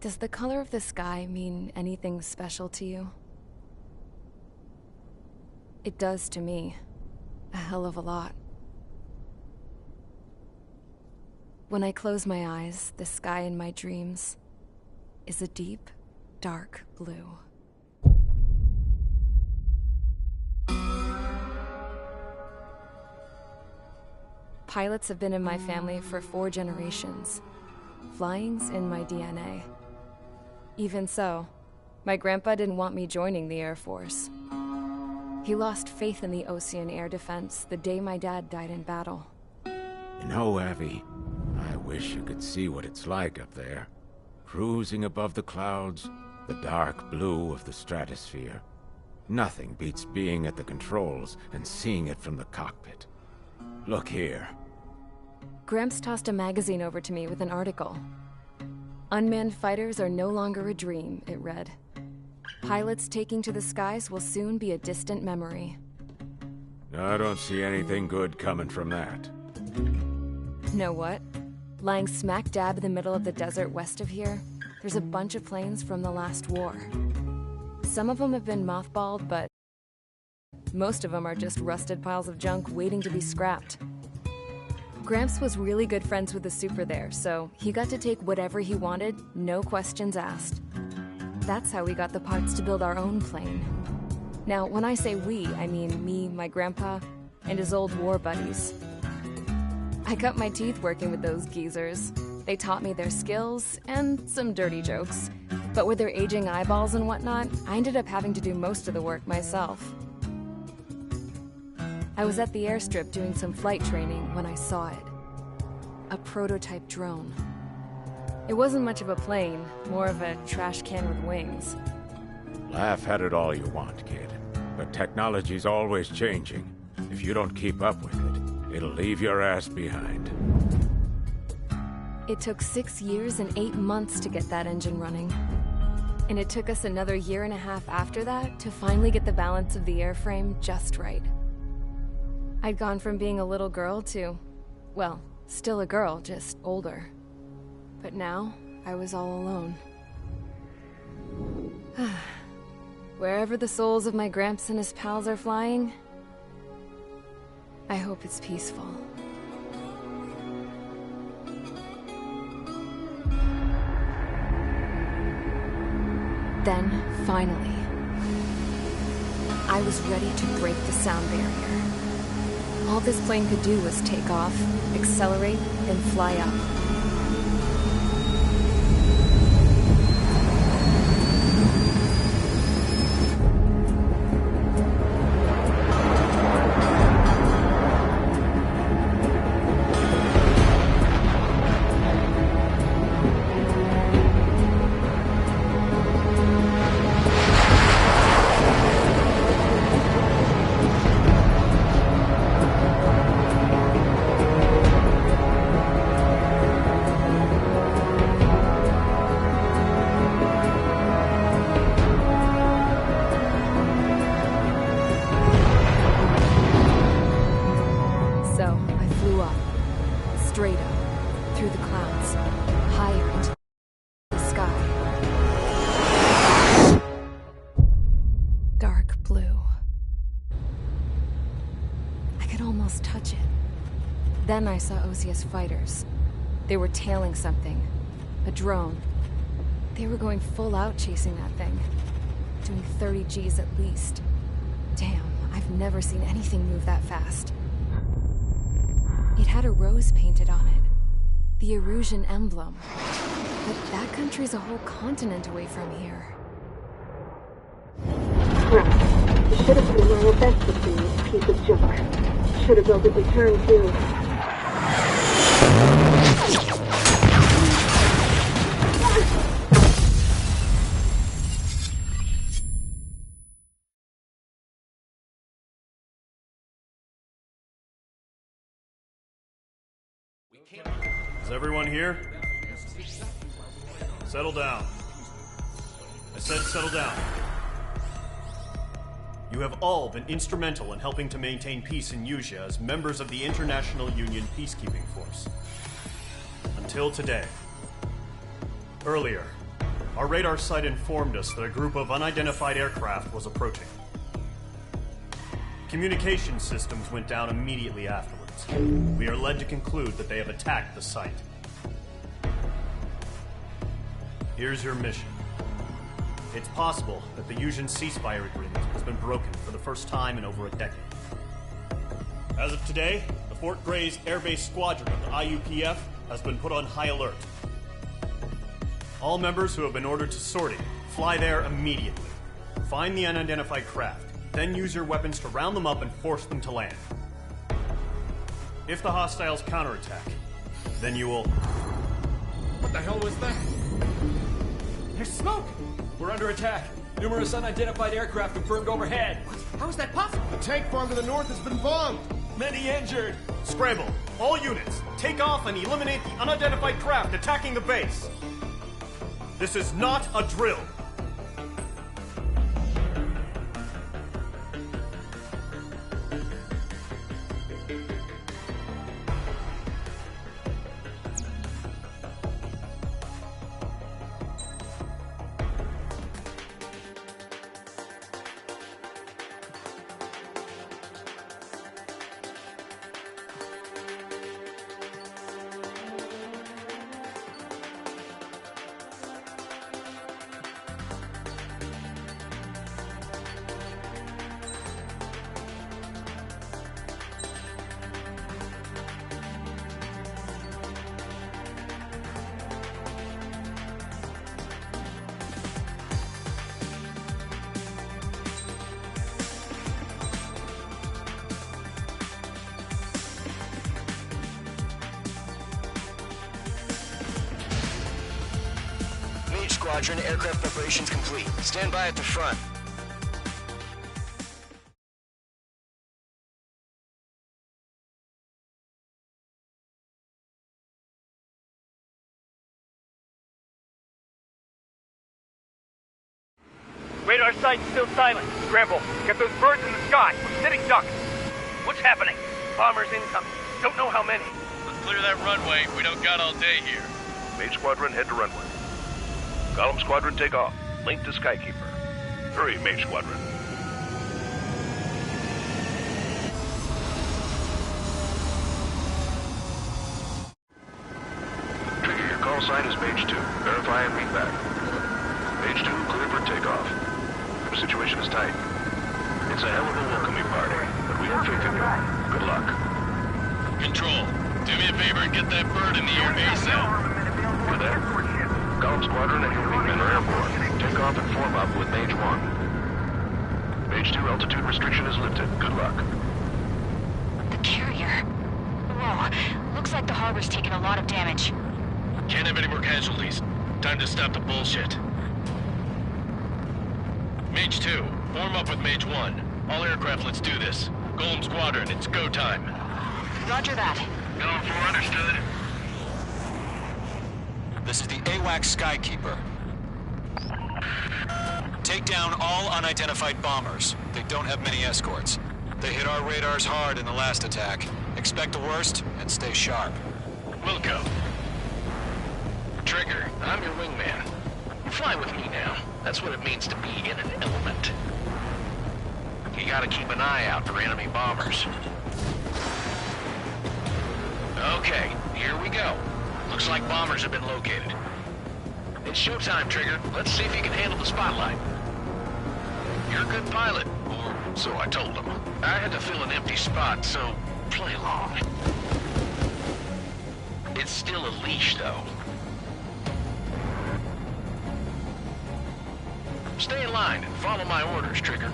Does the color of the sky mean anything special to you? It does to me. A hell of a lot. When I close my eyes, the sky in my dreams is a deep, dark blue. Pilots have been in my family for 4 generations. Flying's in my DNA. Even so, my grandpa didn't want me joining the Air Force. He lost faith in the Osean Air Defense the day my dad died in battle. You know, Abby, I wish you could see what it's like up there. Cruising above the clouds, the dark blue of the stratosphere. Nothing beats being at the controls and seeing it from the cockpit. Look here. Gramps tossed a magazine over to me with an article. Unmanned fighters are no longer a dream, it read. Pilots taking to the skies will soon be a distant memory. I don't see anything good coming from that. Know what? Lying smack dab in the middle of the desert west of here, there's a bunch of planes from the last war. Some of them have been mothballed, but most of them are just rusted piles of junk waiting to be scrapped. Gramps was really good friends with the super there, so he got to take whatever he wanted, no questions asked. That's how we got the parts to build our own plane. Now, when I say we, I mean me, my grandpa, and his old war buddies. I cut my teeth working with those geezers. They taught me their skills, and some dirty jokes. But with their aging eyeballs and whatnot, I ended up having to do most of the work myself. I was at the airstrip doing some flight training when I saw it. A prototype drone. It wasn't much of a plane, more of a trash can with wings. Laugh at it all you want, kid. But technology's always changing. If you don't keep up with it, it'll leave your ass behind. It took 6 years and 8 months to get that engine running. And it took us another 1.5 years after that to finally get the balance of the airframe just right. I'd gone from being a little girl to, well, still a girl, just older. But now, I was all alone. Wherever the souls of my Gramps and his pals are flying, I hope it's peaceful. Then, finally, I was ready to break the sound barrier. All this plane could do was take off, accelerate, and fly up. almost touch it. Then I saw Osius fighters. They were tailing something. A drone. They were going full out chasing that thing. Doing 30 Gs at least. Damn, I've never seen anything move that fast. It had a rose painted on it. The Erusian emblem. But that country's a whole continent away from here. Crap. You should have put in my best with you, piece of junk. Should have built a return too. Is everyone here? Settle down. I said settle down. You have all been instrumental in helping to maintain peace in Usea as members of the International Union Peacekeeping Force. Until today. Earlier, our radar site informed us that a group of unidentified aircraft was approaching. Communication systems went down immediately afterwards. We are led to conclude that they have attacked the site. Here's your mission. It's possible that the Usian ceasefire agreement has been broken for the first time in over a decade. As of today, the Fort Grays Air Base Squadron of the IUPF has been put on high alert. All members who have been ordered to sortie, fly there immediately. Find the unidentified craft, then use your weapons to round them up and force them to land. If the hostiles counterattack, then you will... What the hell was that? There's smoke! We're under attack. Numerous unidentified aircraft confirmed overhead. What? How is that possible? The tank farm to the north has been bombed! Many injured! Scramble! All units, take off and eliminate the unidentified craft attacking the base! This is not a drill! Squadron, aircraft preparations complete. Stand by at the front. Radar site's still silent. Scramble. Get those birds in the sky. We're sitting ducks. What's happening? Bombers incoming. Don't know how many. Let's clear that runway. We don't got all day here. Mage Squadron, head to runway. Golem Squadron, take off. Link to Skykeeper. Hurry, Mage Squadron. Trigger, your call sign is Mage 2. Verify and meet back. Mage 2, clear for takeoff. The situation is tight. It's a hell of a welcoming party, but we have faith in you. Good luck. Control, do me a favor and get that bird in the air ASAP. You there? Golem Squadron and your wingmen are airborne. Take off and form up with Mage 1. Mage 2, altitude restriction is lifted. Good luck. The carrier. Whoa. Looks like the harbor's taken a lot of damage. Can't have any more casualties. Time to stop the bullshit. Mage 2, form up with Mage 1. All aircraft, let's do this. Golem Squadron, it's go time. Roger that. Going for understood. This is the AWACS Skykeeper. Take down all unidentified bombers. They don't have many escorts. They hit our radars hard in the last attack. Expect the worst and stay sharp. Wilco. Trigger, I'm your wingman. You fly with me now. That's what it means to be in an element. You gotta keep an eye out for enemy bombers. Okay, here we go. Looks like bombers have been located. It's showtime, Trigger. Let's see if you can handle the spotlight. You're a good pilot, or so I told him. I had to fill an empty spot, so play along. It's still a leash, though. Stay in line and follow my orders, Trigger.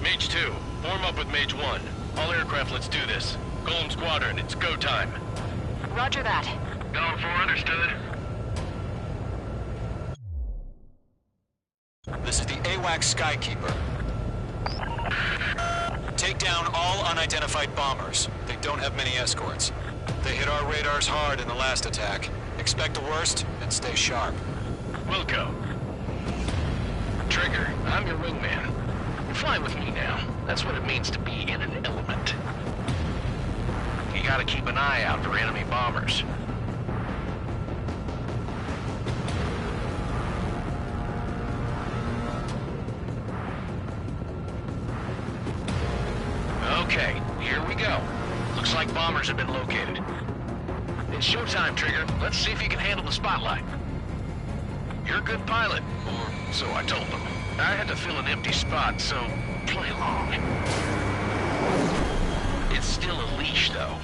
Mage 2, form up with Mage 1. All aircraft, let's do this. Golem Squadron, it's go time. Roger that. Going for understood. This is the AWAC Skykeeper. Take down all unidentified bombers. They don't have many escorts. They hit our radars hard in the last attack. Expect the worst and stay sharp. Wilco. Trigger, I'm your wingman. You're flying with me now. That's what it means to be in an element. You gotta keep an eye out for enemy bombers. Okay, here we go. Looks like bombers have been located. It's showtime, Trigger. Let's see if you can handle the spotlight. You're a good pilot, or so I told them. I had to fill an empty spot, so play along. It's still a leash, though.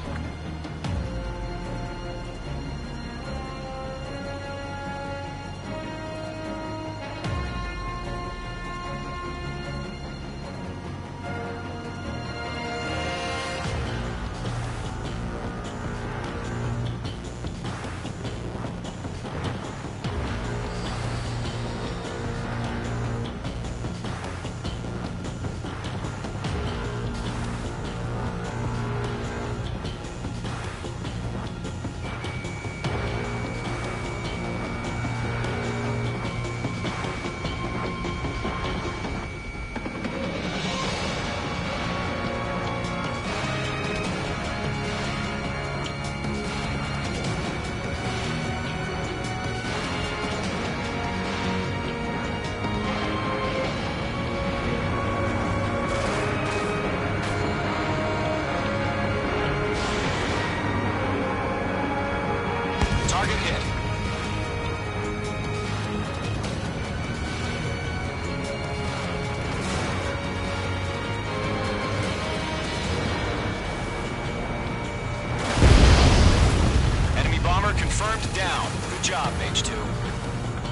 job, Mage 2.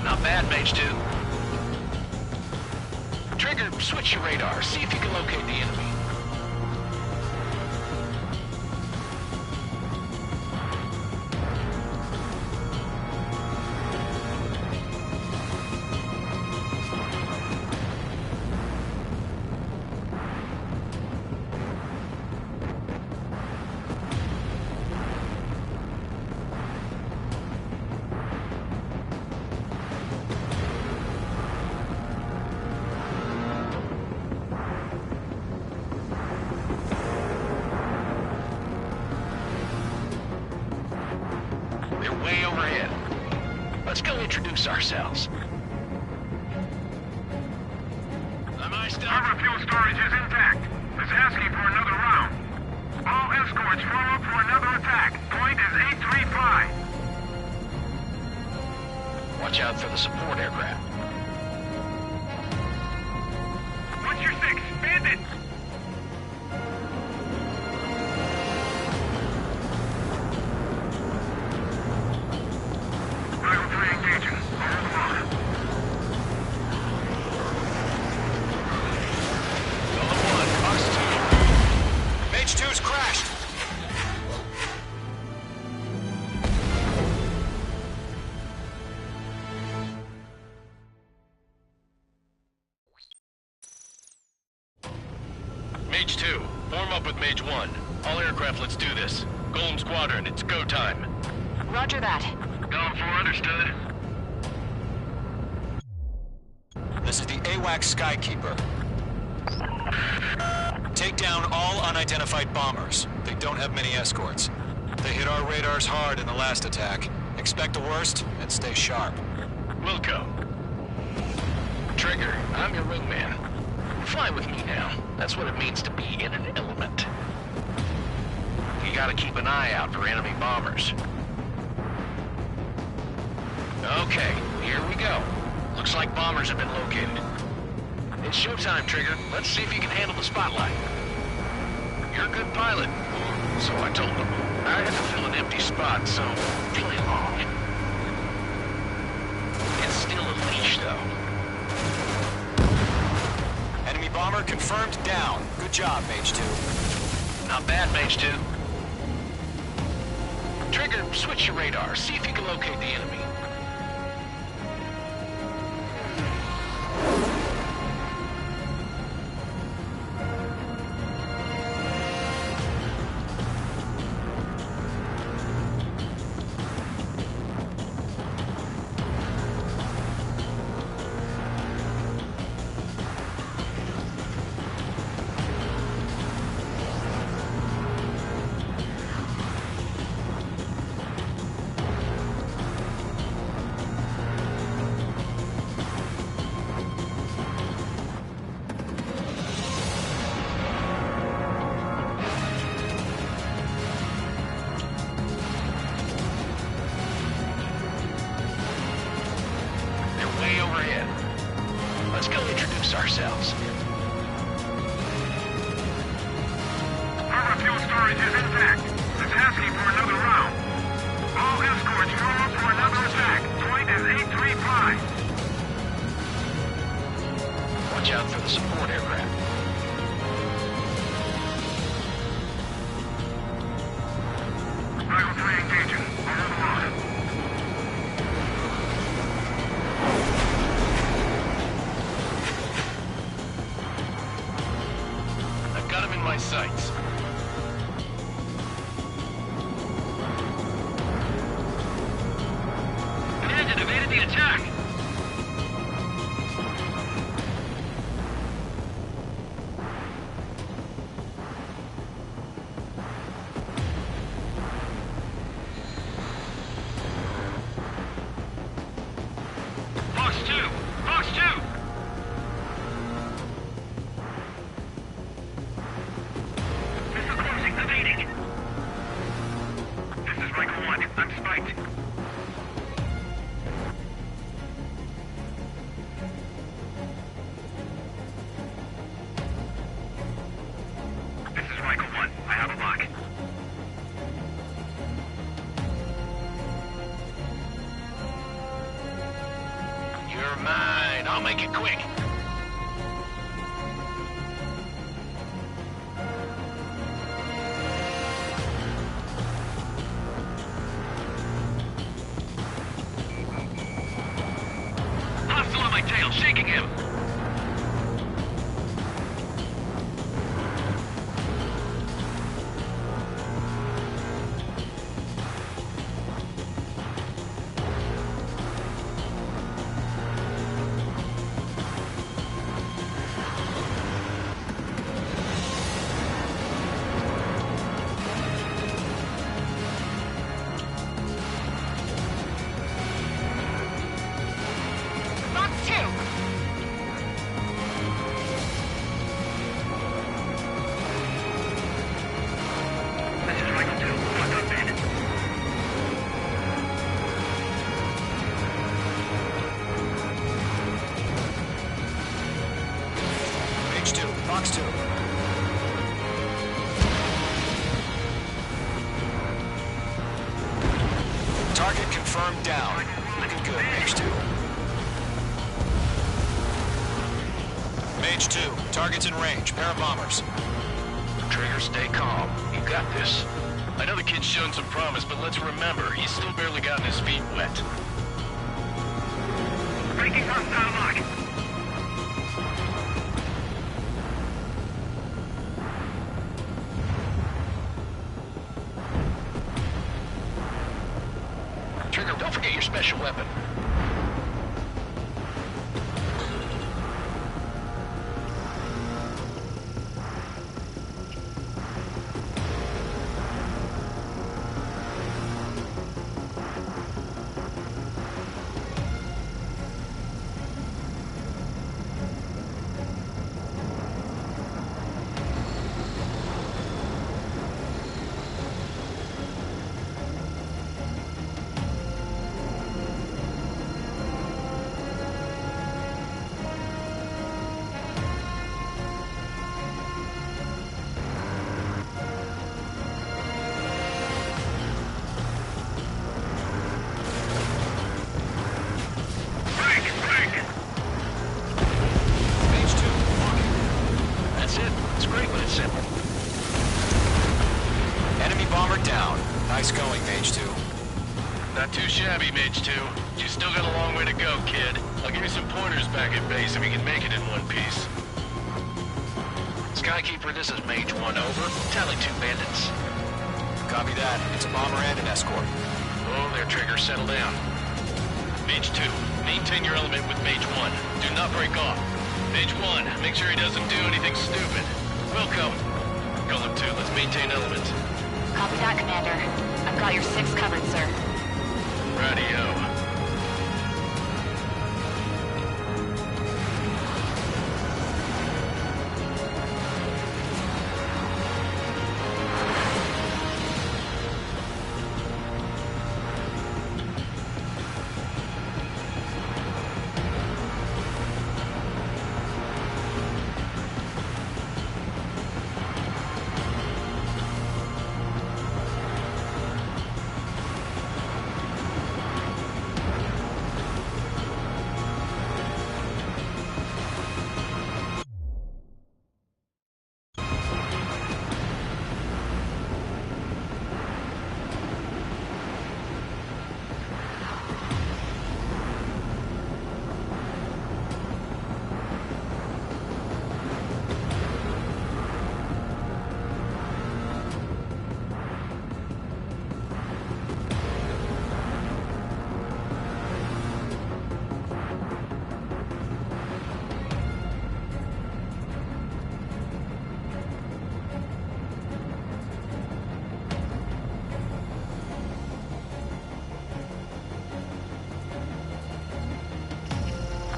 Not bad, Mage 2. Trigger, switch your radar. See if you can locate the enemy. They're way overhead. Let's go introduce ourselves. Am I still? Our fuel storage is intact. It's asking for another round. All escorts form up for another attack. Point is 835. Watch out for the support aircraft. What's your 6? Bandit! Rifle 3 engaging. Hold them on. Golem 1, Fox 2. Mage 2's crashed. Mage 2, form up with Mage 1. All aircraft, let's do this. Golem Squadron, it's go time. Roger that. Golem 4 understood. This is the AWACS Skykeeper. Take down all unidentified bombers. They don't have many escorts. They hit our radars hard in the last attack. Expect the worst and stay sharp. Wilco. Trigger, I'm your wingman. Fly with me now. That's what it means to be in an element. You gotta keep an eye out for enemy bombers. Okay, here we go. Looks like bombers have been located. It's showtime, Trigger. Let's see if you can handle the spotlight. You're a good pilot. So I told them. I had to fill an empty spot, so play along. It's still a leash, though. Enemy bomber confirmed down. Good job, Mage 2. Not bad, Mage 2. Trigger, switch your radar. See if you can locate the enemy. Way overhead. Let's go introduce ourselves. Our fuel storage is intact. It's asking for another round. All escorts form up for another attack. Point is 835. Watch out for the support aircraft. Rifle 3 engaging. Hold them on. Got him in my sights. Bandit evaded the attack. Fox 2! Fox 2! Evading. This is Michael 1. I'm spiked. I'll make it quick. Hostile on my tail, shaking him. Fox 2. Target confirmed down. Looking good, Mage 2. Mage 2, target's in range. Pair of bombers. Trigger, stay calm. You got this. I know the kid's shown some promise, but let's remember, he's still barely gotten his feet wet. Breaking hostile lock. Trigger, don't forget your special weapon. Nice going, Mage 2. Not too shabby, Mage 2. You still got a long way to go, kid. I'll give you some pointers back at base if you can make it in one piece. Skykeeper, this is Mage 1, over. Tally 2 bandits. Copy that. It's a bomber and an escort. Oh, there, Trigger. Settle down. Mage 2, maintain your element with Mage 1. Do not break off. Mage 1, make sure he doesn't do anything stupid. Welcome. Golem 2, let's maintain element. Copy that, Commander. I've got your 6 covered, sir. Radio.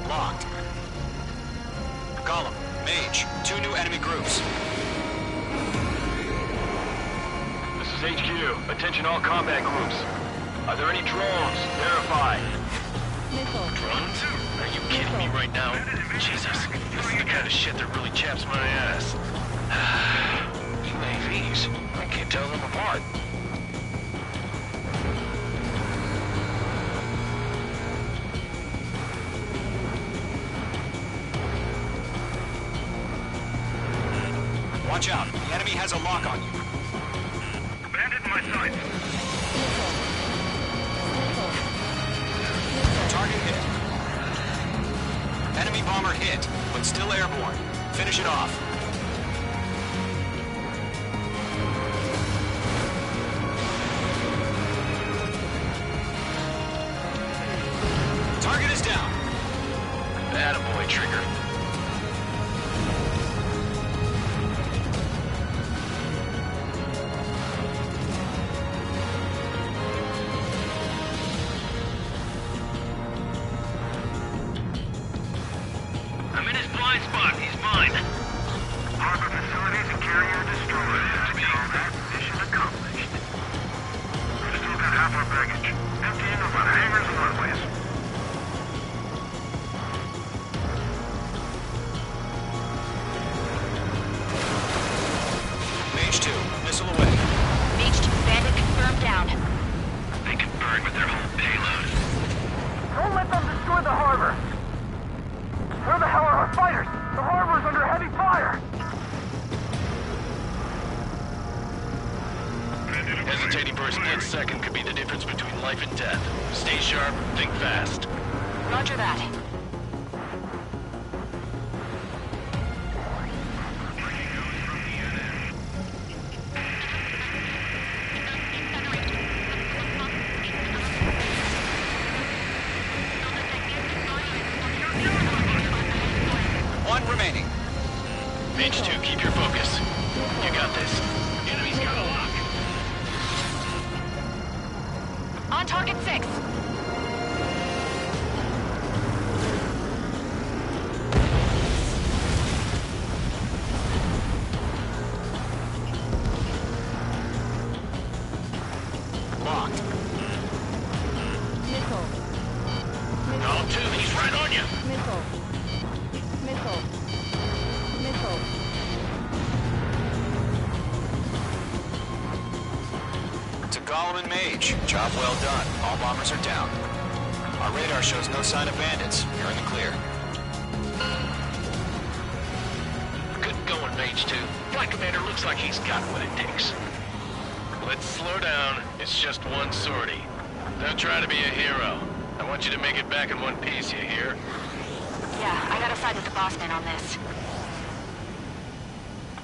Locked. Golem, Mage, 2 new enemy groups. This is HQ. Attention all combat groups. Are there any drones? Verify. Drones? Are you kidding me right now? Jesus, this is the kind of shit that really chaps my ass. UAVs? I can't tell them apart. Watch out. The enemy has a lock on you. Bandit in my sights. Target hit. Enemy bomber hit, but still airborne. Finish it off. Target is down. Attaboy, Trigger. I'm in his blind spot. He's mine. Harbor facilities and carrier destroyed. All that, mission accomplished. We've still got half our baggage. Emptying of our hangars and runways. Mage 2, missile away. Mage 2, bandit confirmed down. They can burn with their whole payload. Don't let them destroy the harbor! Where the hell are our fighters? The harbor's under heavy fire! Hesitating for a split second could be the difference between life and death. Stay sharp, think fast. Roger that. One remaining. Mage 2, keep your focus. You got this. Enemy's got a lock. On target 6. Locked. Missile. Call 2, he's right on you. Missile. Missile. Missile. To Gollum and Mage. Job well done. All bombers are down. Our radar shows no sign of bandits. You're in the clear. Good going, Mage 2. Flight Commander looks like he's got what it takes. Let's slow down. It's just one sortie. Don't try to be a hero. I want you to make it back in one piece, you hear? Yeah, I gotta side with the boss man on this.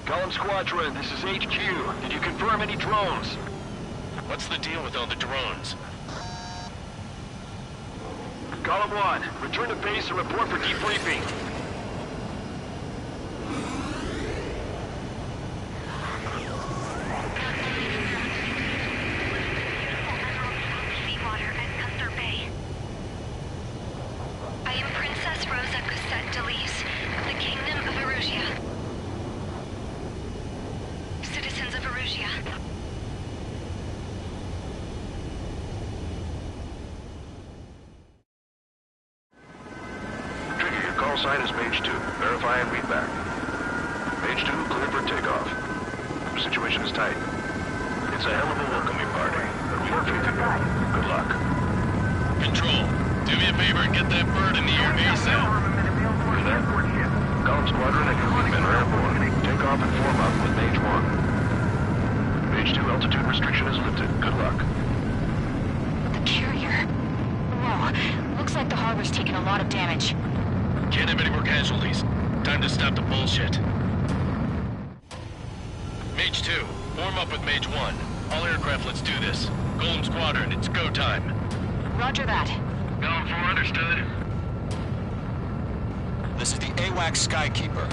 Gollum Squadron, this is HQ. Did you confirm any drones? What's the deal with all the drones? Gollum 1, return to base and report for debriefing. Seawater at Custer Bay. I am Princess Rosa Cosette Delise of the Kingdom of Erusia. Citizens of Erusia. Trigger, your call sign is Mage 2. Verify and read back. Mage 2, clear for takeoff. The situation is tight. It's a hell of a welcoming party, but we have faith in you. Good luck. Control, do me a favor and get that bird in the air ASAP. Hear that? Gollum Squadron and your wingmen are airborne. Take off and form up with Mage 1. Mage 2, altitude restriction is lifted. Good luck. The carrier. Whoa, looks like the harbor's taken a lot of damage. Can't have any more casualties. Time to stop the bullshit. Mage 2, form up with Mage 1. All aircraft, let's do this. Gollum Squadron, it's go time. Roger that. Gollum 4, understood. This is the AWAC Skykeeper.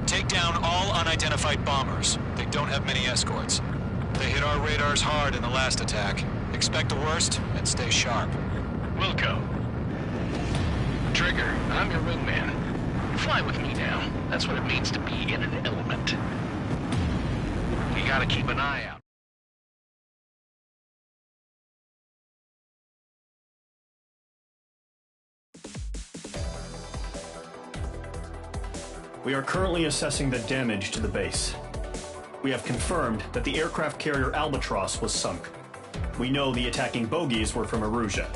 Take down all unidentified bombers. They don't have many escorts. They hit our radars hard in the last attack. Expect the worst and stay sharp. Wilco. Trigger, I'm your wingman. Fly with me now. That's what it means to be in an element. We gotta keep an eye out. We are currently assessing the damage to the base. We have confirmed that the aircraft carrier Albatross was sunk. We know the attacking bogies were from Erusia.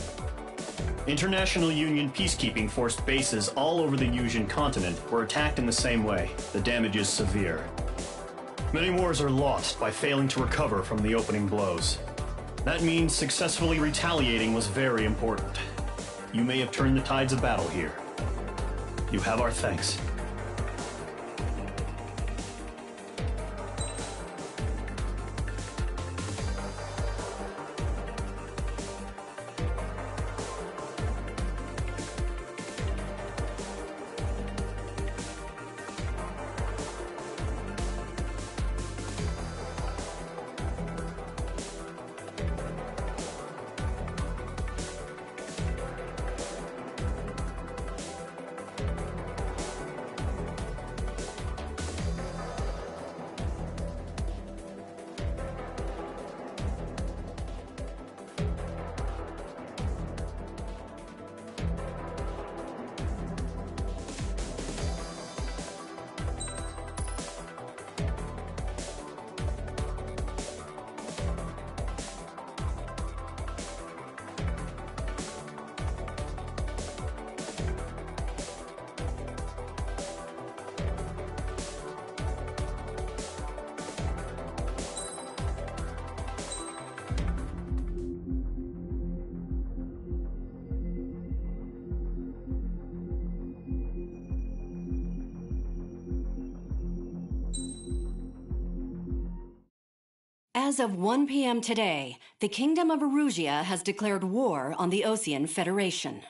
International Union peacekeeping force bases all over the Yuuzhan continent were attacked in the same way. The damage is severe. Many wars are lost by failing to recover from the opening blows. That means successfully retaliating was very important. You may have turned the tides of battle here. You have our thanks. As of 1 p.m. today, the Kingdom of Erusia has declared war on the Osean Federation.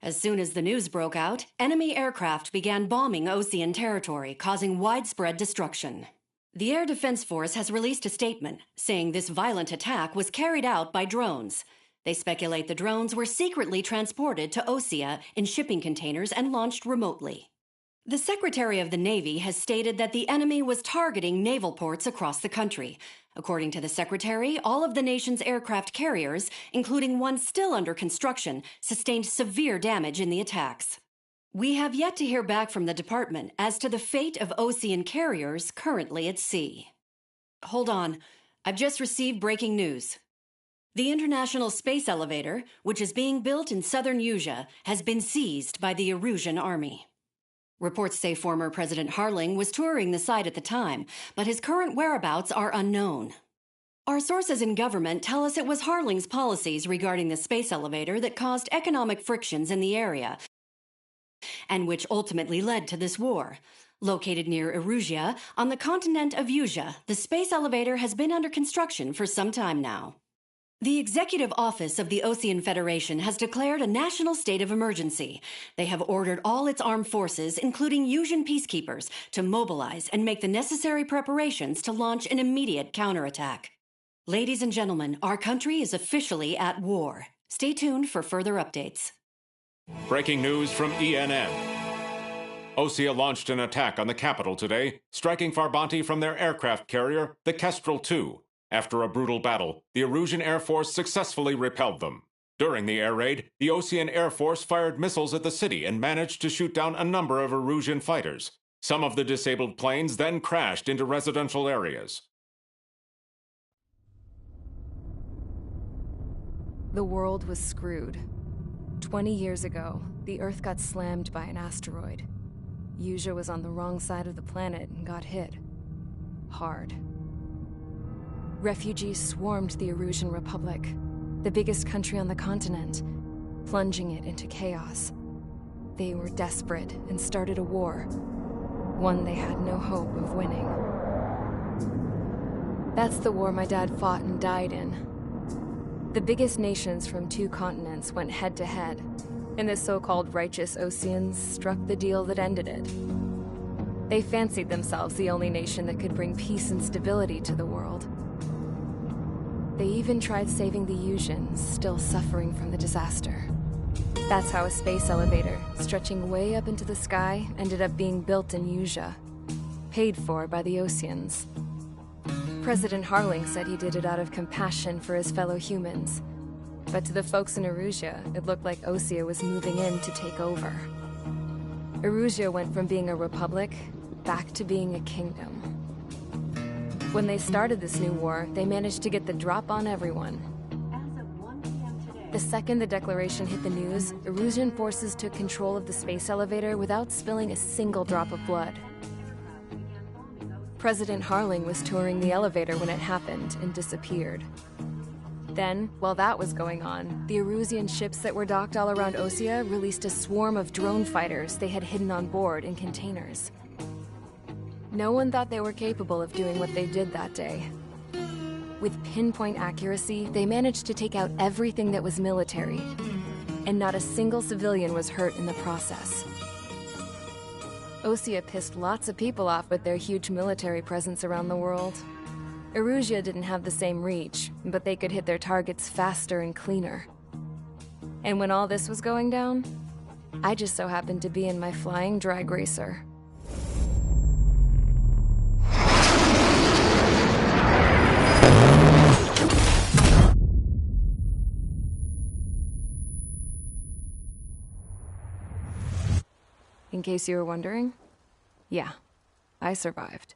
As soon as the news broke out, enemy aircraft began bombing Osean territory, causing widespread destruction. The Air Defense Force has released a statement saying this violent attack was carried out by drones. They speculate the drones were secretly transported to Osea in shipping containers and launched remotely. The Secretary of the Navy has stated that the enemy was targeting naval ports across the country. According to the Secretary, all of the nation's aircraft carriers, including one still under construction, sustained severe damage in the attacks. We have yet to hear back from the department as to the fate of Osean carriers currently at sea. Hold on, I've just received breaking news. The International Space Elevator, which is being built in southern Yuuzhan, has been seized by the Erusian army. Reports say former President Harling was touring the site at the time, but his current whereabouts are unknown. Our sources in government tell us it was Harling's policies regarding the space elevator that caused economic frictions in the area, and which ultimately led to this war. Located near Erusia, on the continent of Yuuzhan, the space elevator has been under construction for some time now. The Executive Office of the Osean Federation has declared a national state of emergency. They have ordered all its armed forces, including Yuuzhan peacekeepers, to mobilize and make the necessary preparations to launch an immediate counterattack. Ladies and gentlemen, our country is officially at war. Stay tuned for further updates. Breaking news from ENN. Osea launched an attack on the capital today, striking Farbanti from their aircraft carrier, the Kestrel II. After a brutal battle, the Erusian Air Force successfully repelled them. During the air raid, the Osean Air Force fired missiles at the city and managed to shoot down a number of Erusian fighters. Some of the disabled planes then crashed into residential areas. The world was screwed. 20 years ago, the Earth got slammed by an asteroid. Yuuzhan was on the wrong side of the planet and got hit. Hard. Refugees swarmed the Erusian Republic, the biggest country on the continent, plunging it into chaos. They were desperate and started a war, one they had no hope of winning. That's the war my dad fought and died in. The biggest nations from 2 continents went head-to-head, and the so-called righteous Oseans struck the deal that ended it. They fancied themselves the only nation that could bring peace and stability to the world. They even tried saving the Yuuzhans, still suffering from the disaster. That's how a space elevator, stretching way up into the sky, ended up being built in Yuuzhan, paid for by the Oseans. President Harling said he did it out of compassion for his fellow humans. But to the folks in Erusia, it looked like Osea was moving in to take over. Erusia went from being a republic back to being a kingdom. When they started this new war, they managed to get the drop on everyone. As of 1 p.m. today, The second the declaration hit the news, Erusian forces took control of the space elevator without spilling a single drop of blood. President Harling was touring the elevator when it happened and disappeared. Then, while that was going on, the Erusian ships that were docked all around Osea released a swarm of drone fighters they had hidden on board in containers. No one thought they were capable of doing what they did that day. With pinpoint accuracy, they managed to take out everything that was military, and not a single civilian was hurt in the process. Osea pissed lots of people off with their huge military presence around the world. Erusia didn't have the same reach, but they could hit their targets faster and cleaner. And when all this was going down, I just so happened to be in my flying drag racer. In case you were wondering, yeah, I survived.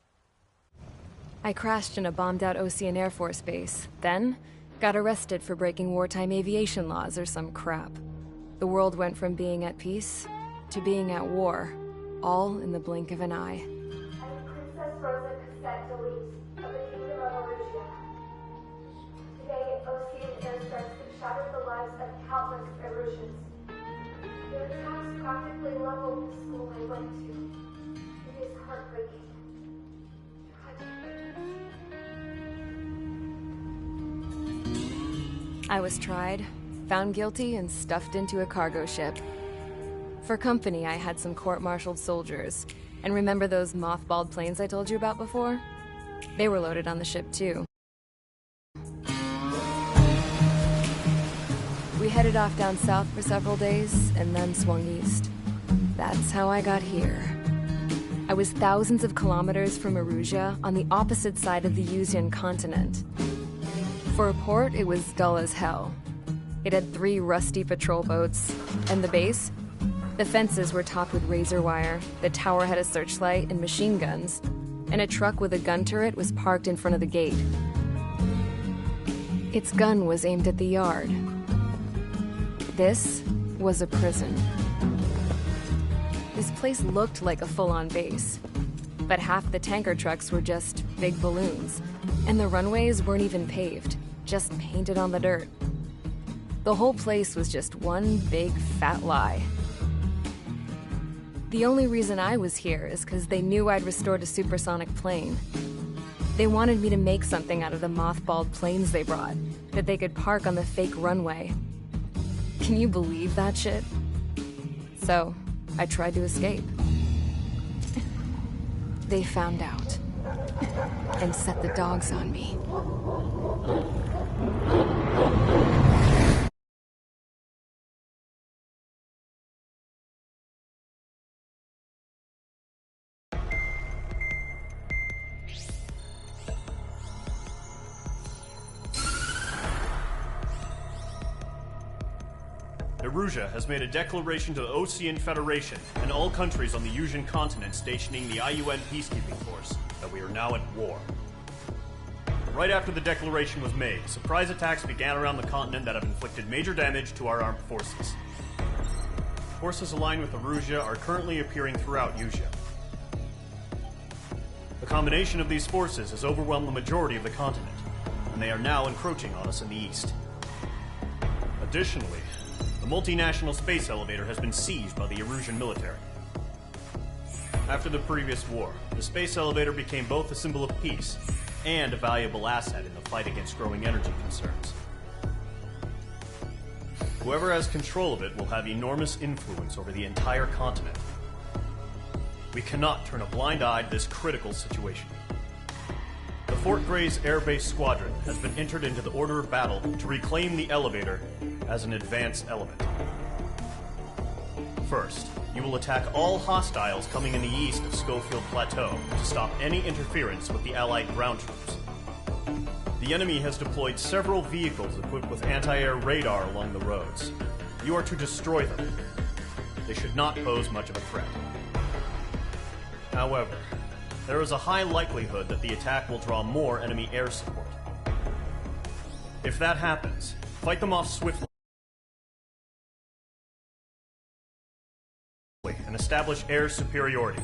I crashed in a bombed-out Osean Air Force base, then got arrested for breaking wartime aviation laws or some crap. The world went from being at peace to being at war, all in the blink of an eye. Princess Rosa Cassette Delete of the Kingdom of Erusia. Today, Osean airstrikes have shattered the lives of countless Erusians. Their attacks practically leveled the school I went to. It is heartbreaking. I was tried, found guilty, and stuffed into a cargo ship. For company, I had some court-martialed soldiers. And remember those mothballed planes I told you about before? They were loaded on the ship, too. We headed off down south for several days, and then swung east. That's how I got here. I was thousands of kilometers from Erusia, on the opposite side of the Yuzian continent. For a port, it was dull as hell. It had 3 rusty patrol boats, and the base? The fences were topped with razor wire, the tower had a searchlight and machine guns, and a truck with a gun turret was parked in front of the gate. Its gun was aimed at the yard. This was a prison. This place looked like a full-on base, but half the tanker trucks were just big balloons, and the runways weren't even paved, just painted on the dirt. The whole place was just one big fat lie. The only reason I was here is because they knew I'd restored a supersonic plane. They wanted me to make something out of the mothballed planes they brought, that they could park on the fake runway. Can you believe that shit? So, I tried to escape. They found out, and set the dogs on me. Erusia has made a declaration to the Osean Federation and all countries on the Yuzian continent stationing the IUN peacekeeping force that we are now at war. Right after the declaration was made, surprise attacks began around the continent that have inflicted major damage to our armed forces. Forces aligned with Erusia are currently appearing throughout Yusia. The combination of these forces has overwhelmed the majority of the continent, and they are now encroaching on us in the east. Additionally, the multinational space elevator has been seized by the Erusian military. After the previous war, the space elevator became both a symbol of peace and a valuable asset in the fight against growing energy concerns. Whoever has control of it will have enormous influence over the entire continent. We cannot turn a blind eye to this critical situation. The Fort Grays Air Base Squadron has been entered into the order of battle to reclaim the elevator as an advance element. First, you will attack all hostiles coming in the east of Schofield Plateau to stop any interference with the Allied ground troops. The enemy has deployed several vehicles equipped with anti-air radar along the roads. You are to destroy them. They should not pose much of a threat. However, there is a high likelihood that the attack will draw more enemy air support. If that happens, fight them off swiftly. establish air superiority.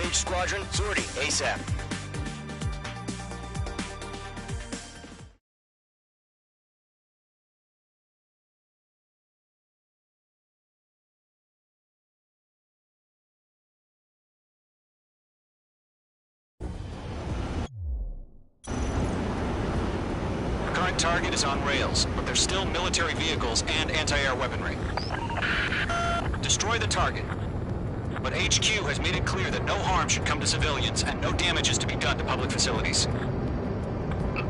Mage Squadron, sortie ASAP. Current target is on rails, but there's still military vehicles and anti-air weaponry. Destroy the target. But HQ has made it clear that no harm should come to civilians and no damage is to be done to public facilities.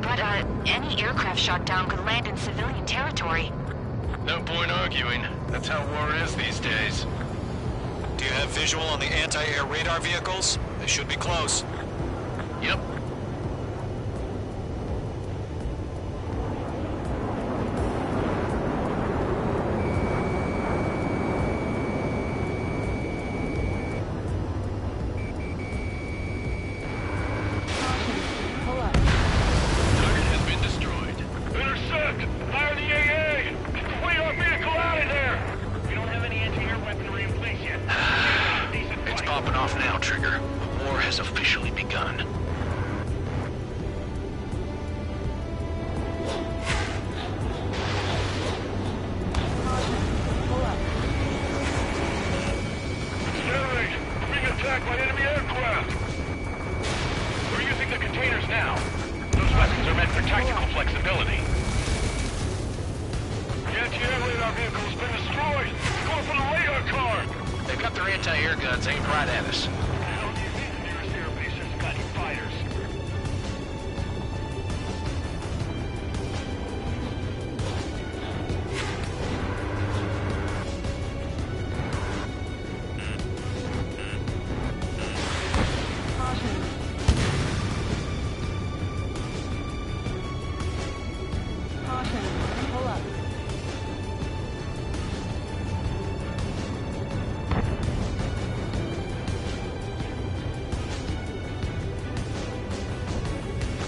But, any aircraft shot down could land in civilian territory. No point arguing. That's how war is these days. Do you have visual on the anti-air radar vehicles? They should be close. Yep. Off now, Trigger. The war has officially begun. anti-air radar vehicle has been destroyed. Going for the radar car. They've got their anti-air guns aimed right at us. Hell, do you think the nearest air base has got any fighters?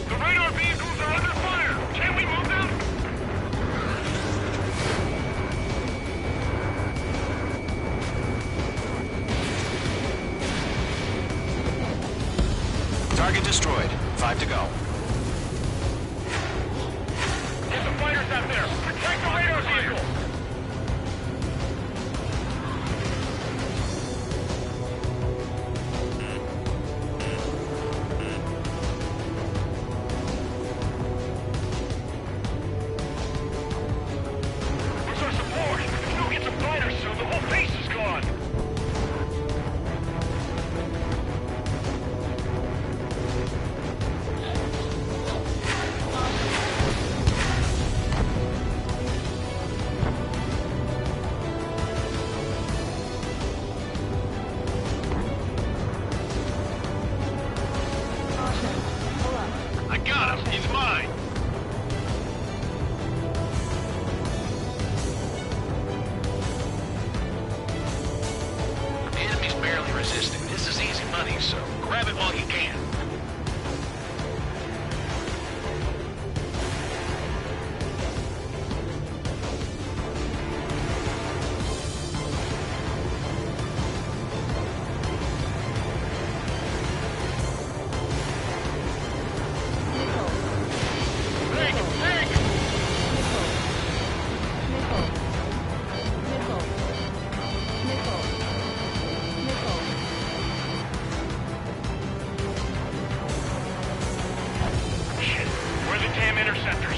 The radar vehicles are under fire. Can we move them? Target destroyed. 5 to go. Get the fighters out there. Protect the radar vehicle. Where's our support? If we don't get some fighters soon, the whole base is gone. I got him. He's mine. The enemy's barely resisting. This is easy money, so grab it while you can. Shit. Where are the damn interceptors?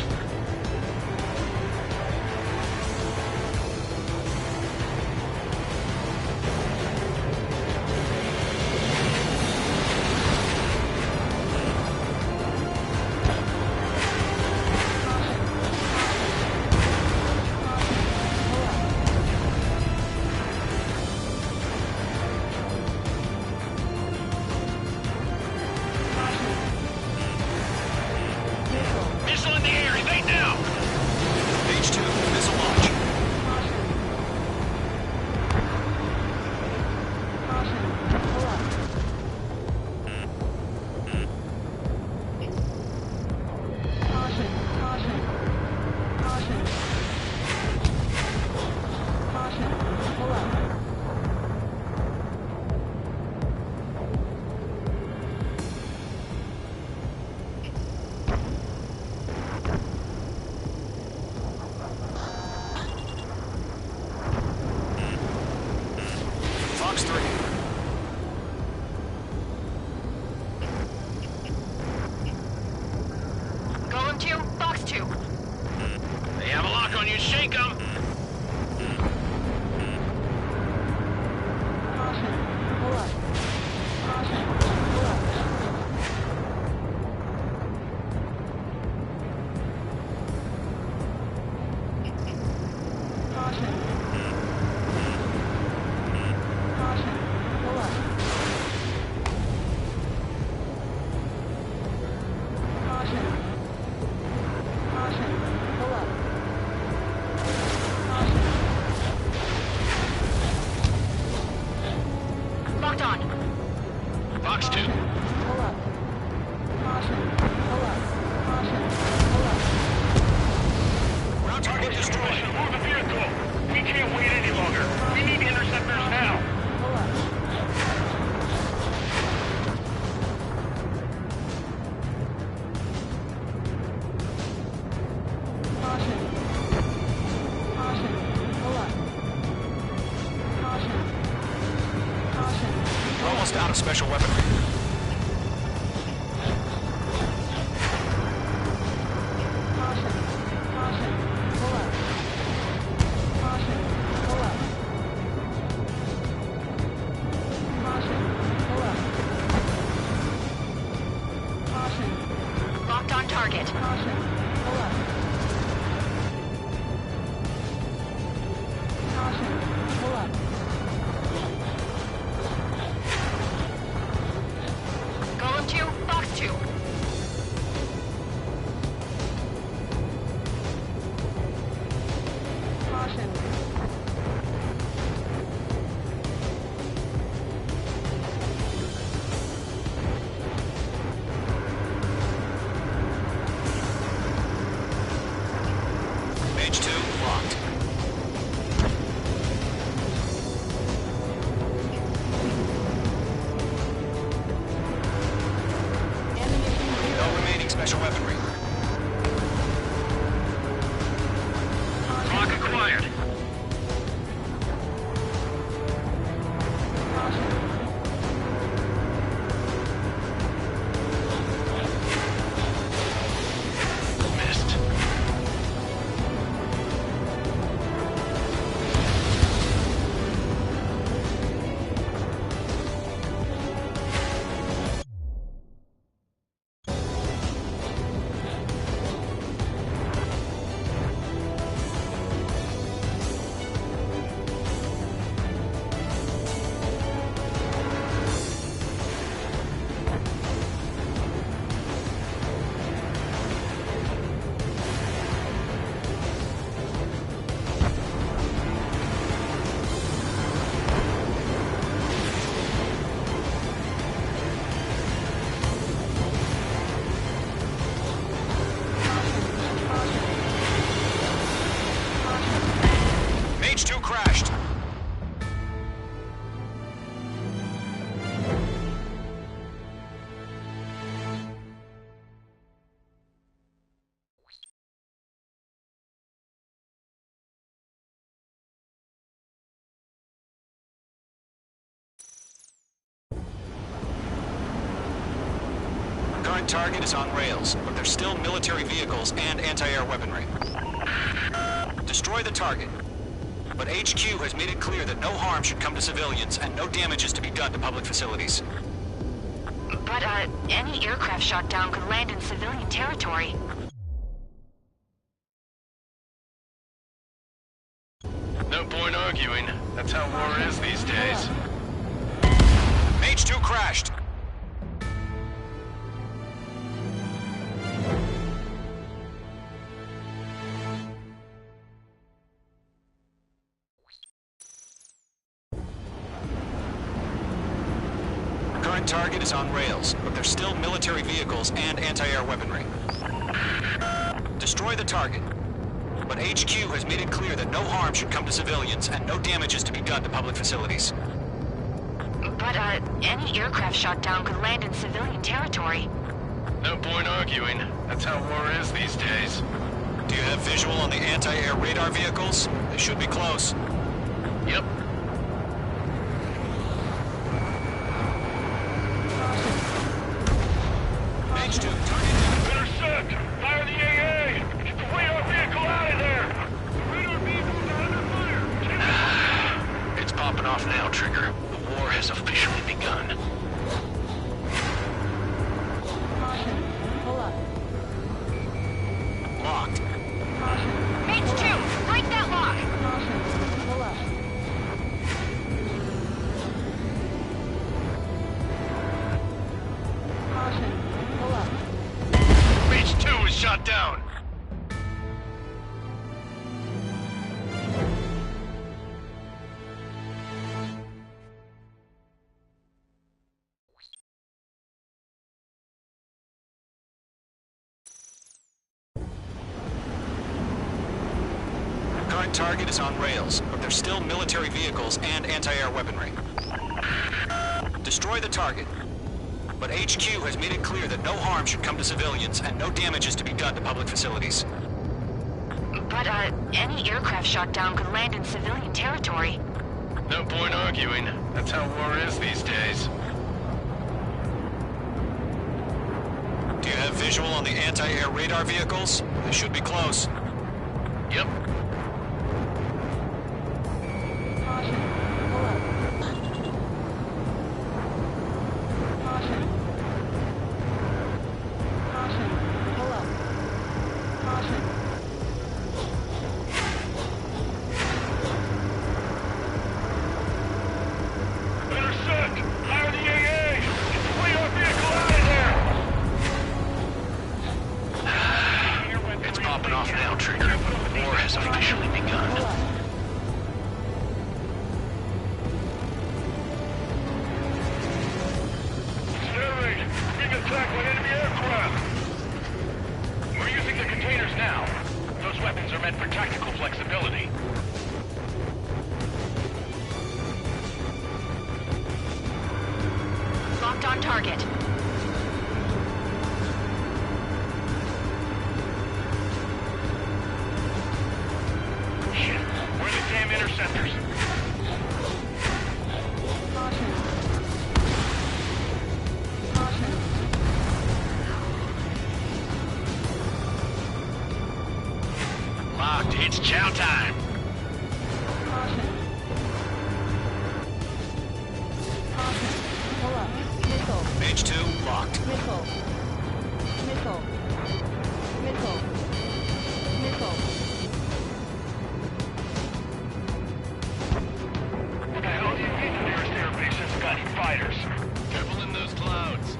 Missile in the air. Evade now. H2, missile launch. Fox 3. Golem 2, Fox 2. They have a lock on you. Shake them. Locked on. Fox 2. Ground target destroyed. Move the vehicle. We can't wait any longer. We need interceptors now. We're almost out of special weaponry. Mage 2 crashed. Current target is on rails, but there's still military vehicles and anti-air weaponry. Destroy the target. But HQ has made it clear that no harm should come to civilians and no damage is to be done to public facilities. But, any aircraft shot down could land in civilian territory. No point arguing. That's how war is these days. Mage 2 crashed. Current target is on rails, but there's still military vehicles and anti-air weaponry. Destroy the target. But HQ has made it clear that no harm should come to civilians and no damage is to be done to public facilities. But, any aircraft shot down could land in civilian territory. No point arguing. That's how war is these days. Do you have visual on the anti-air radar vehicles? They should be close. Yep. Mage 2, target down. Intercept! Fire the AA! Get the radar vehicle out of there! Radar vehicles are under fire! It's popping off now, Trigger. The war has officially begun. Locked. Mage 2, break that lock! Mage 2 is shot down! Current target is on rails, but there's still military vehicles and anti-air weaponry. Destroy the target. But HQ has made it clear that no harm should come to civilians and no damage is to be done to public facilities. But, any aircraft shot down could land in civilian territory. No point arguing. That's how war is these days. Do you have visual on the anti-air radar vehicles? They should be close. Yep. Intercept! Fire the AA! Get the radar vehicle out of there! It's popping off now, Trigger. The war has officially begun. Air raid! Being attacked by enemy aircraft! We're using the containers now. Those weapons are meant for tactical flexibility. Locked on target. Shit, where are the damn interceptors? Locked. It's chow time. Mage 2, locked. What the hell do you mean the nearest airbase has got fighters? Careful in those clouds.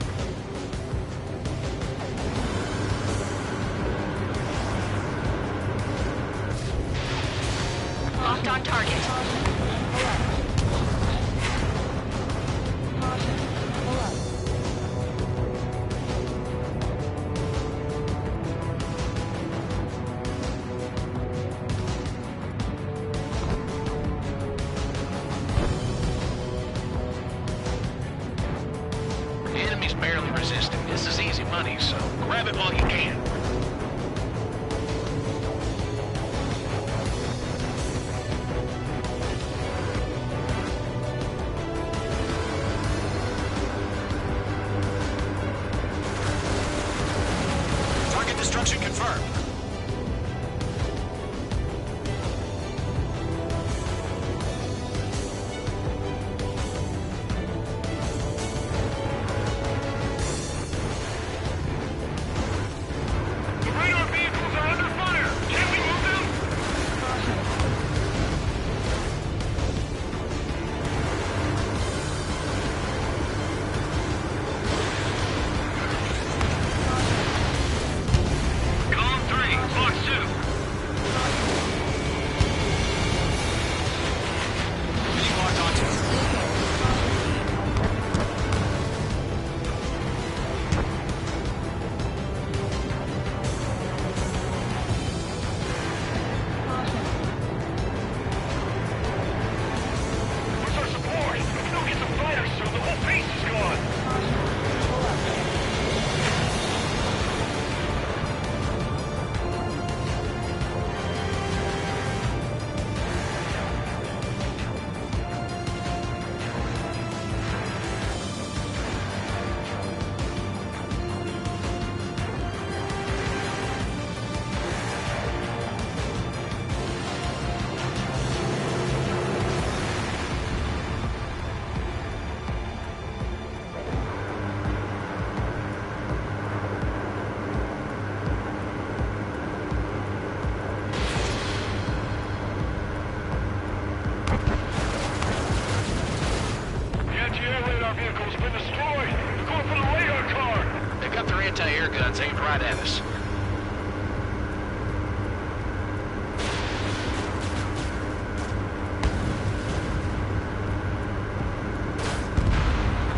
Locked on target. easy money, so grab it while you can. Target destruction confirmed. Anti-air guns aimed right at us.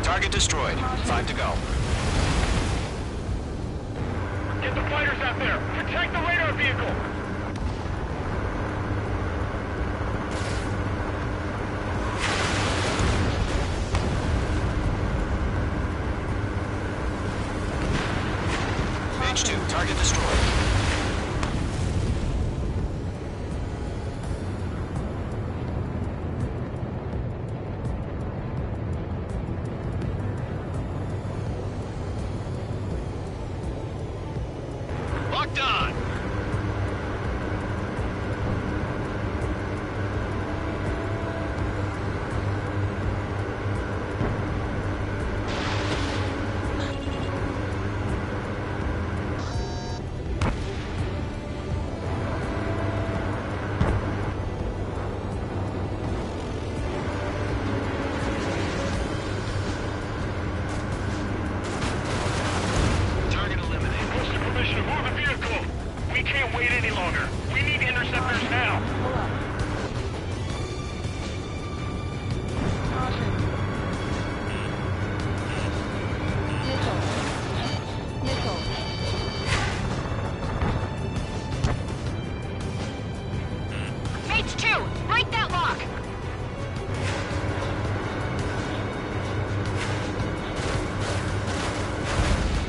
Target destroyed. 5 to go. Get the fighters out there! Protect the radar vehicle! H2, target destroyed. Locked on!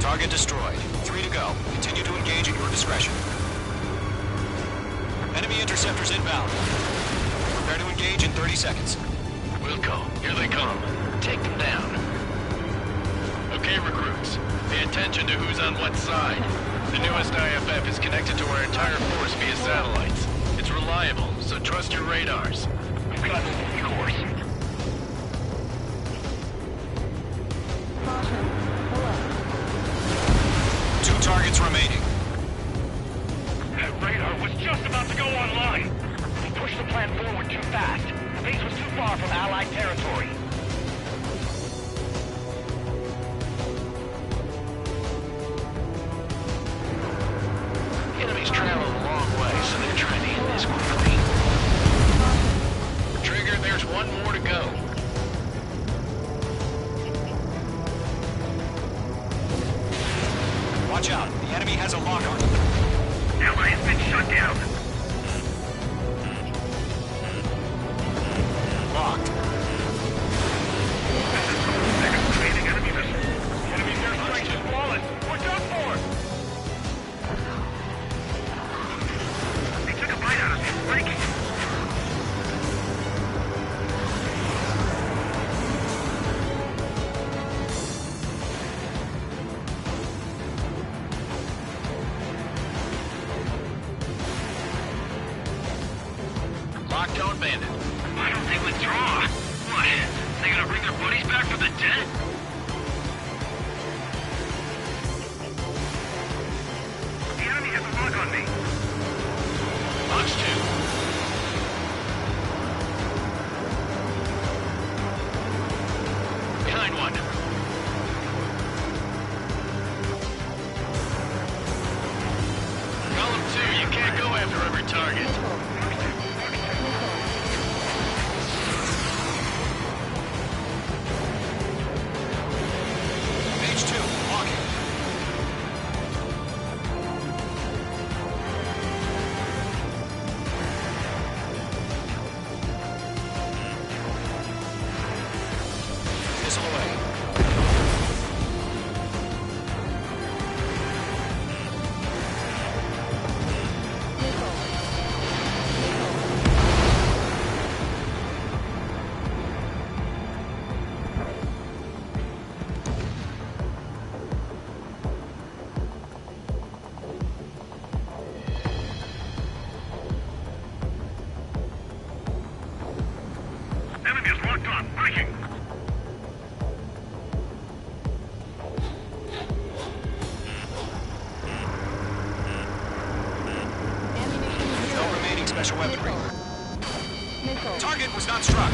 Target destroyed. 3 to go. Continue to engage at your discretion. Enemy interceptors inbound. Prepare to engage in 30 seconds. Wilco, here they come. Take them down. Okay, recruits. Pay attention to who's on what side. The newest IFF is connected to our entire force via satellites. It's reliable, so trust your radars. We've got the course. Targets remaining. That radar was just about to go online. We pushed the plan forward too fast. The base was too far from Allied territory. Enemies travel a long way, so they're trying to end this quickly. Trigger, there's one more to go. Watch out. The enemy has a lock on. Ally has been shut down. Locked. Lockdown Bandit. Why don't they withdraw? What? They gonna bring their buddies back from the dead? The enemy has a lock on me. Box 2. Behind one. Column 2, you can't go after every target. Page 2, walking. Missile away. Enemy is locked on. Breaking. No remaining special weaponry. Target was not struck.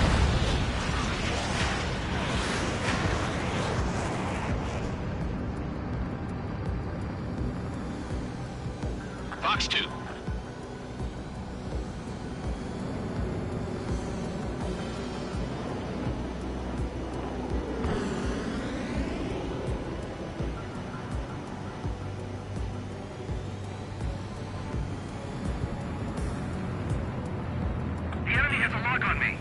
Box 2. The enemy has a lock on me.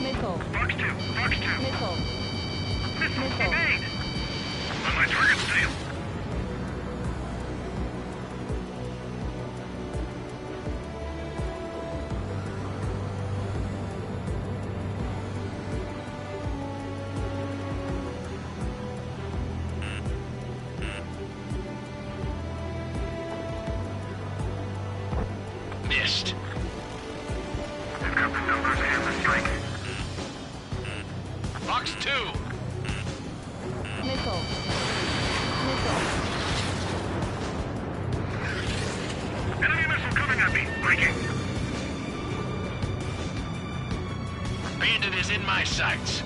Missile. Box 2. Box 2. Missile. Missile. Evade. On my target steel. Missed. I've got the numbers and the strike. Box 2. Missile. Enemy missile coming at me. Breaking. Bandit is in my sights.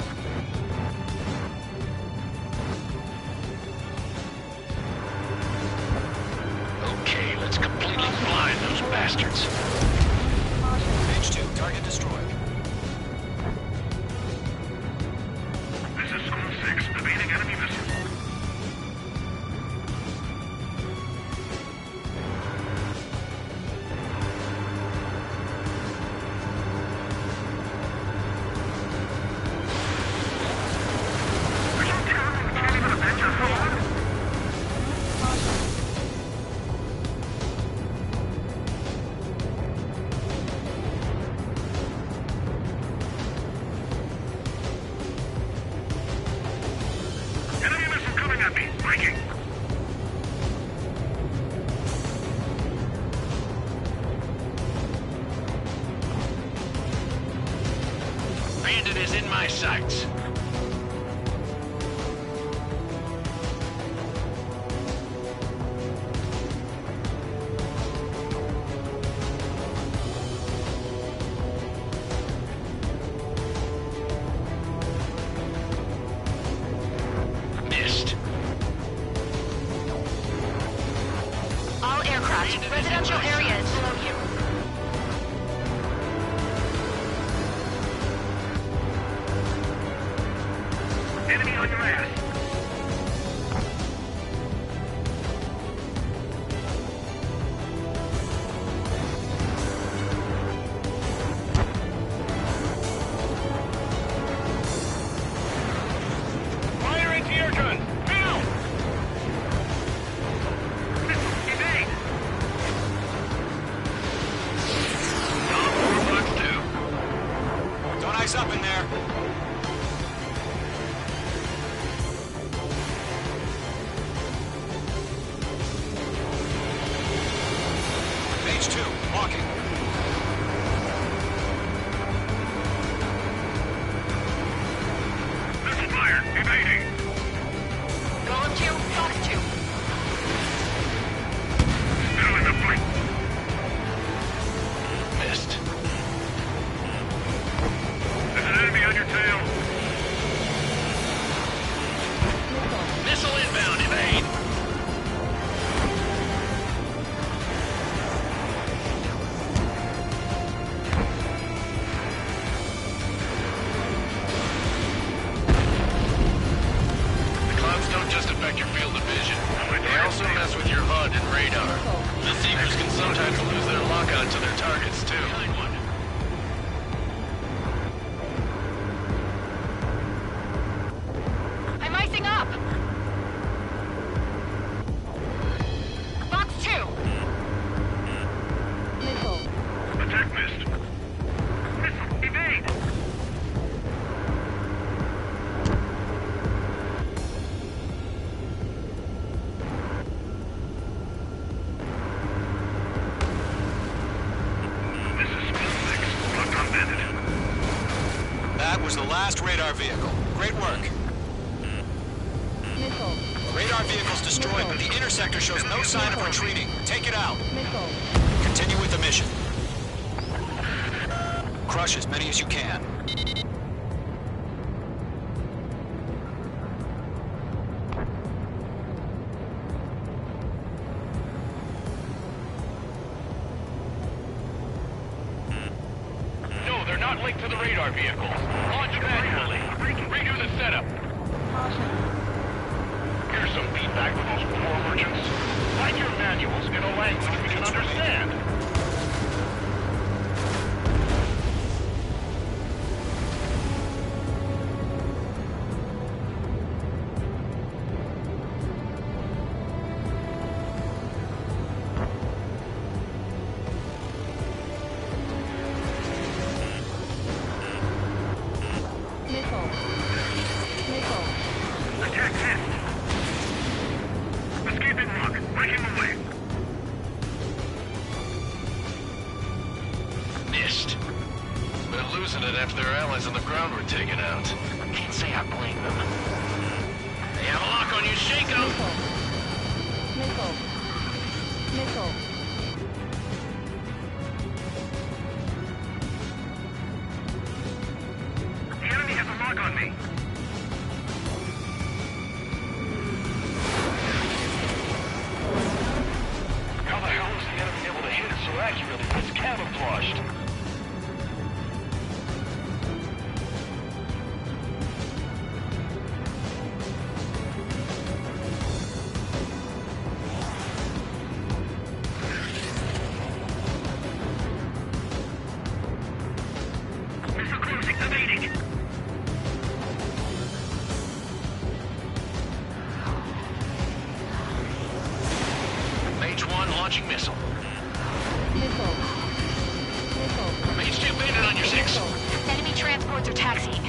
Okay, let's completely blind those bastards. Page 2, target destroyed. This is School 6. Evading enemy missile. Are you telling me we can't even avenge our fallen? Enemy missile coming at me. Breaking. Bandit is in my sights. Missed. All aircraft, residential area is below you. Enemy on your ass. Fire anti-air gun. Now. Missile, evade. Box 2. Don't ice up in there. Page 2, walking. was the last radar vehicle. Great work. Missile. Radar vehicle's destroyed, but the interceptor shows no sign of retreating. Take it out. Missile. Continue with the mission. Crush as many as you can. No, they're not linked to the radar vehicles. Launch manually. Redo the setup. Here's some feedback from those poor merchants. Write your manuals in a language we can understand. Missile. Missile. Attack missed. Escaping rock. Breaking away. Missed. They're losing it after their allies on the ground were taken out. Can't say I blame them. They have a lock on you, shake 'em! Missile. Missile. The enemy has a lock on me. How the hell is the enemy able to hit it so accurately when it's camouflaged? Missile cruising, evading. Mage 1 launching missile. Missile. Missile. Mage 2 bandit on your 6. Enemy transports are taxiing.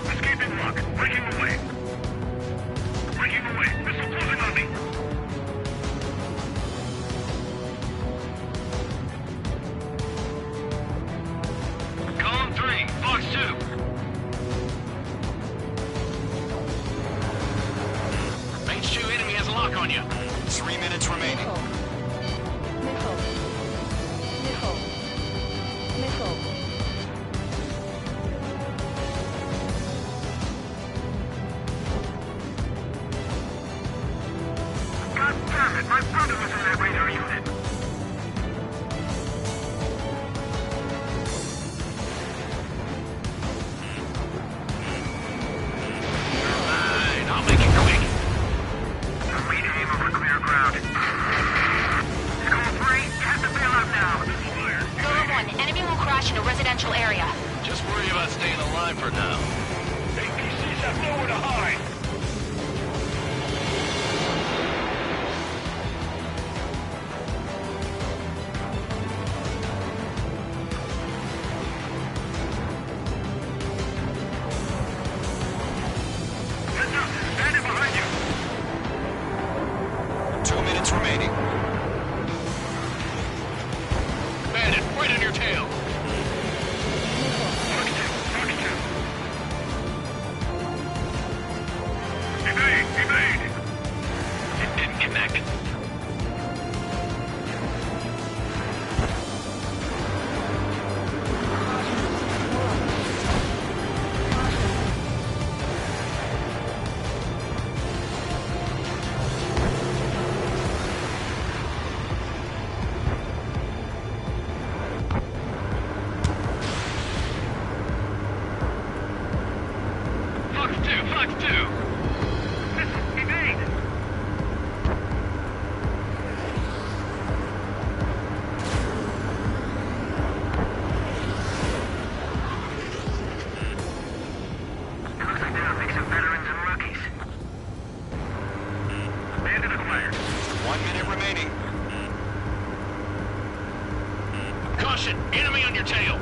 Escaping rock. Breaking away. Breaking away. Missile closing on me. Column 3. Fox 2. Mage 2 enemy has a lock on you. 3 minutes remaining. Missile. Missile. Missile. God damn it. My brother was in that radar unit. Fine, I'll make it quick. We to aim over clear ground. School 3, have to bail out now. Column 1, enemy will crash in a residential area. Just worry about staying alive for now. APCs have nowhere to hide. Heads up, bandit behind you. 2 minutes remaining. Bandit, right on your tail. Evade, evade. It didn't connect. Fox 2, Fox 2. Missile, evade. Closing down, mixing veterans and rookies. Bandit acquired. 1 minute remaining. Caution, enemy on your tail.